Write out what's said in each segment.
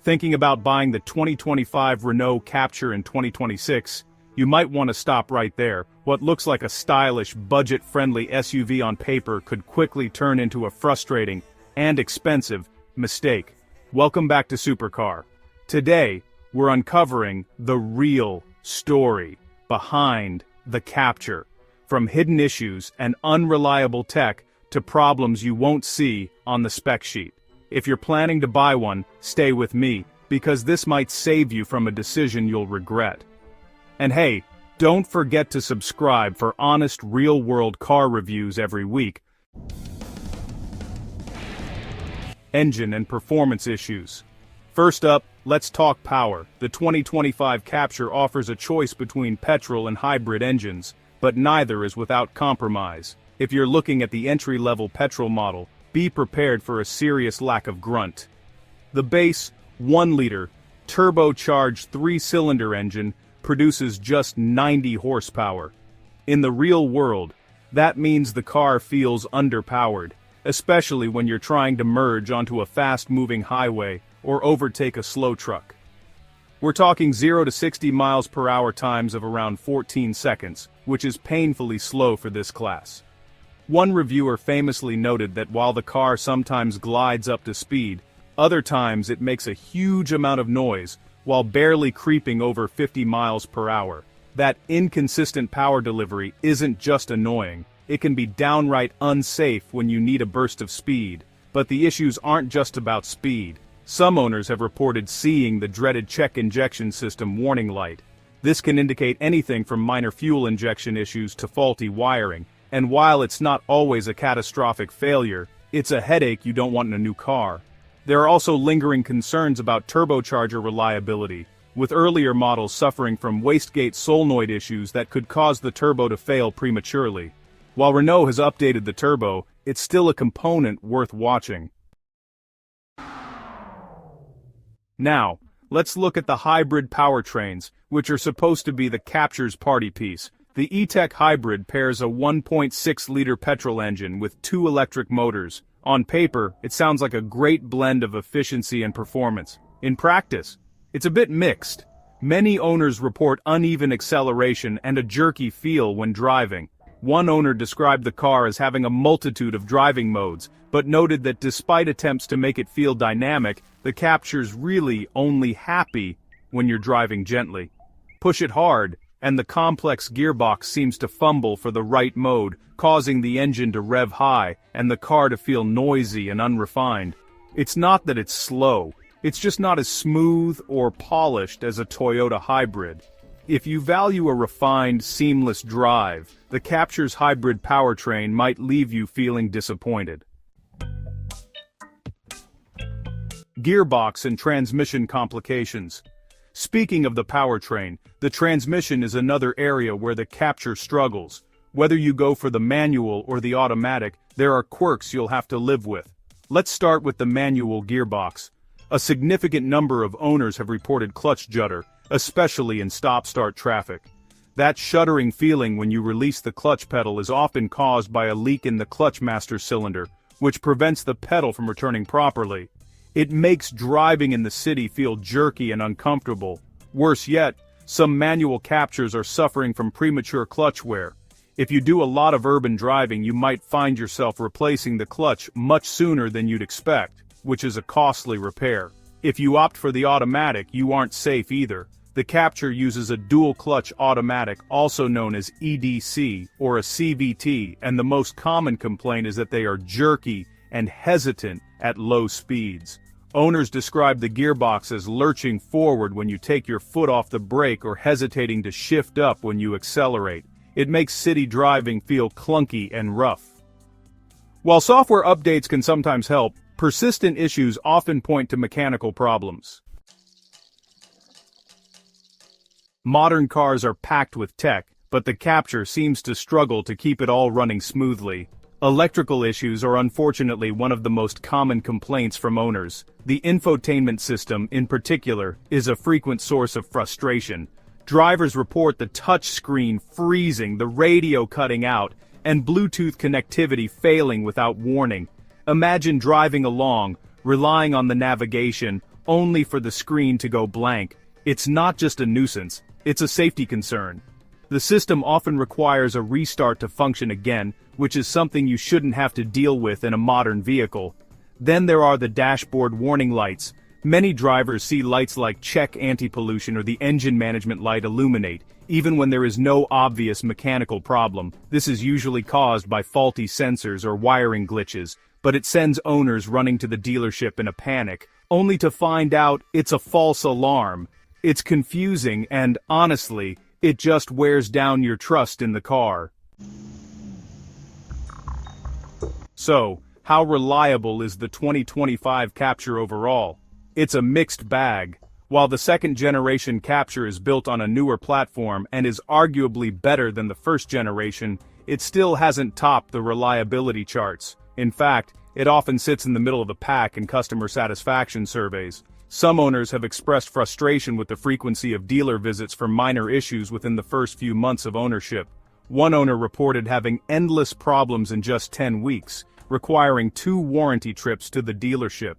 Thinking about buying the 2025 Renault Captur in 2026, you might want to stop right there. What looks like a stylish, budget-friendly SUV on paper could quickly turn into a frustrating and expensive mistake. Welcome back to Supercar. Today, we're uncovering the real story behind the Captur. From hidden issues and unreliable tech to problems you won't see on the spec sheet. If you're planning to buy one, stay with me, because this might save you from a decision you'll regret. And hey, don't forget to subscribe for honest, real-world car reviews every week. Engine and performance issues. First up, let's talk power. The 2025 Captur offers a choice between petrol and hybrid engines, but neither is without compromise. If you're looking at the entry-level petrol model, be prepared for a serious lack of grunt. The base, 1-liter, turbocharged 3-cylinder engine produces just 90 horsepower. In the real world, that means the car feels underpowered, especially when you're trying to merge onto a fast-moving highway or overtake a slow truck. We're talking 0 to 60 miles per hour times of around 14 seconds, which is painfully slow for this class. One reviewer famously noted that while the car sometimes glides up to speed, other times it makes a huge amount of noise while barely creeping over 50 miles per hour. That inconsistent power delivery isn't just annoying, it can be downright unsafe when you need a burst of speed. But the issues aren't just about speed. Some owners have reported seeing the dreaded check injection system warning light. This can indicate anything from minor fuel injection issues to faulty wiring. And while it's not always a catastrophic failure, it's a headache you don't want in a new car. There are also lingering concerns about turbocharger reliability, with earlier models suffering from wastegate solenoid issues that could cause the turbo to fail prematurely. While Renault has updated the turbo, it's still a component worth watching. Now, let's look at the hybrid powertrains, which are supposed to be the Captur's party piece. The E-Tech Hybrid pairs a 1.6-liter petrol engine with 2 electric motors. On paper, it sounds like a great blend of efficiency and performance. In practice, it's a bit mixed. Many owners report uneven acceleration and a jerky feel when driving. One owner described the car as having a multitude of driving modes, but noted that despite attempts to make it feel dynamic, the Captur's really only happy when you're driving gently. Push it hard, and the complex gearbox seems to fumble for the right mode, causing the engine to rev high and the car to feel noisy and unrefined. It's not that it's slow, it's just not as smooth or polished as a Toyota hybrid. If you value a refined, seamless drive, the Captur's hybrid powertrain might leave you feeling disappointed. Gearbox and transmission complications. Speaking of the powertrain, the transmission is another area where the Captur struggles. Whether you go for the manual or the automatic, there are quirks you'll have to live with. Let's start with the manual gearbox. A significant number of owners have reported clutch judder, especially in stop-start traffic. That shuddering feeling when you release the clutch pedal is often caused by a leak in the clutch master cylinder, which prevents the pedal from returning properly. It makes driving in the city feel jerky and uncomfortable. Worse yet, some manual Capturs are suffering from premature clutch wear. If you do a lot of urban driving, you might find yourself replacing the clutch much sooner than you'd expect, which is a costly repair. If you opt for the automatic, you aren't safe either. The Captur uses a dual-clutch automatic, also known as EDC, or a CVT, and the most common complaint is that they are jerky and hesitant at low speeds. Owners describe the gearbox as lurching forward when you take your foot off the brake or hesitating to shift up when you accelerate. It makes city driving feel clunky and rough. While software updates can sometimes help, persistent issues often point to mechanical problems. Modern cars are packed with tech, but the Captur seems to struggle to keep it all running smoothly. Electrical issues are unfortunately one of the most common complaints from owners. The infotainment system, in particular, is a frequent source of frustration. Drivers report the touchscreen freezing, the radio cutting out, and Bluetooth connectivity failing without warning. Imagine driving along, relying on the navigation, only for the screen to go blank. It's not just a nuisance, it's a safety concern. The system often requires a restart to function again, which is something you shouldn't have to deal with in a modern vehicle. Then there are the dashboard warning lights. Many drivers see lights like check anti-pollution or the engine management light illuminate, even when there is no obvious mechanical problem. This is usually caused by faulty sensors or wiring glitches, but it sends owners running to the dealership in a panic, only to find out it's a false alarm. It's confusing and, honestly, it just wears down your trust in the car. So, how reliable is the 2025 Captur overall? It's a mixed bag. While the second-generation Captur is built on a newer platform and is arguably better than the first generation, it still hasn't topped the reliability charts. In fact, it often sits in the middle of the pack in customer satisfaction surveys. Some owners have expressed frustration with the frequency of dealer visits for minor issues within the first few months of ownership. One owner reported having endless problems in just 10 weeks, requiring 2 warranty trips to the dealership.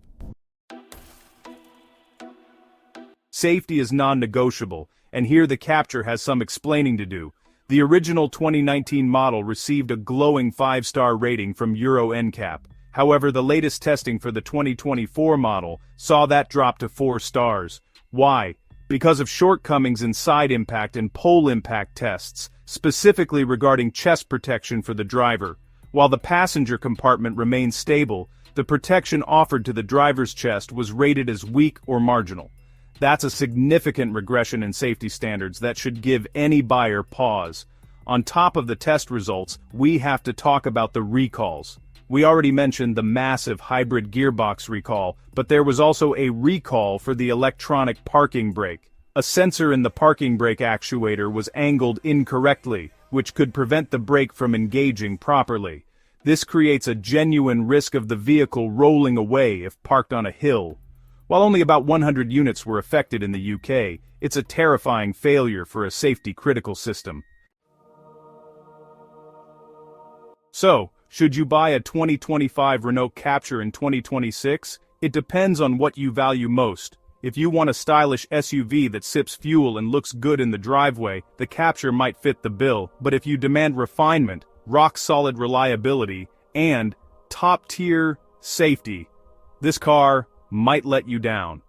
Safety is non-negotiable, and here the Captur has some explaining to do. The original 2019 model received a glowing 5-star rating from Euro NCAP. However, the latest testing for the 2024 model saw that drop to 4 stars. Why? Because of shortcomings in side impact and pole impact tests, specifically regarding chest protection for the driver. While the passenger compartment remained stable, the protection offered to the driver's chest was rated as weak or marginal. That's a significant regression in safety standards that should give any buyer pause. On top of the test results, we have to talk about the recalls. We already mentioned the massive hybrid gearbox recall, but there was also a recall for the electronic parking brake. A sensor in the parking brake actuator was angled incorrectly, which could prevent the brake from engaging properly. This creates a genuine risk of the vehicle rolling away if parked on a hill. While only about 100 units were affected in the UK, it's a terrifying failure for a safety-critical system. So, should you buy a 2025 Renault Captur in 2026? It depends on what you value most. If you want a stylish SUV that sips fuel and looks good in the driveway, the Captur might fit the bill, but if you demand refinement, rock-solid reliability, and top-tier safety, this car might let you down.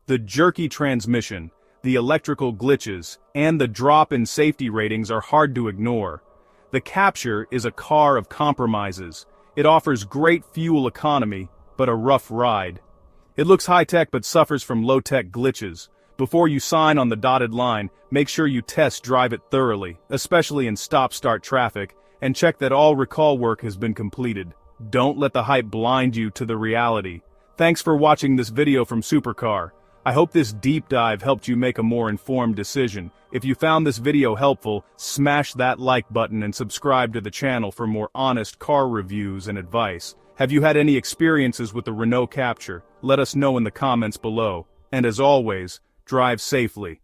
The jerky transmission, the electrical glitches, and the drop in safety ratings are hard to ignore. The Captur is a car of compromises. It offers great fuel economy, but a rough ride. It looks high-tech but suffers from low-tech glitches. Before you sign on the dotted line, make sure you test drive it thoroughly, especially in stop-start traffic, and check that all recall work has been completed. Don't let the hype blind you to the reality. Thanks for watching this video from Supercar. I hope this deep dive helped you make a more informed decision. If you found this video helpful, smash that like button and subscribe to the channel for more honest car reviews and advice. Have you had any experiences with the Renault Captur? Let us know in the comments below. And as always, drive safely.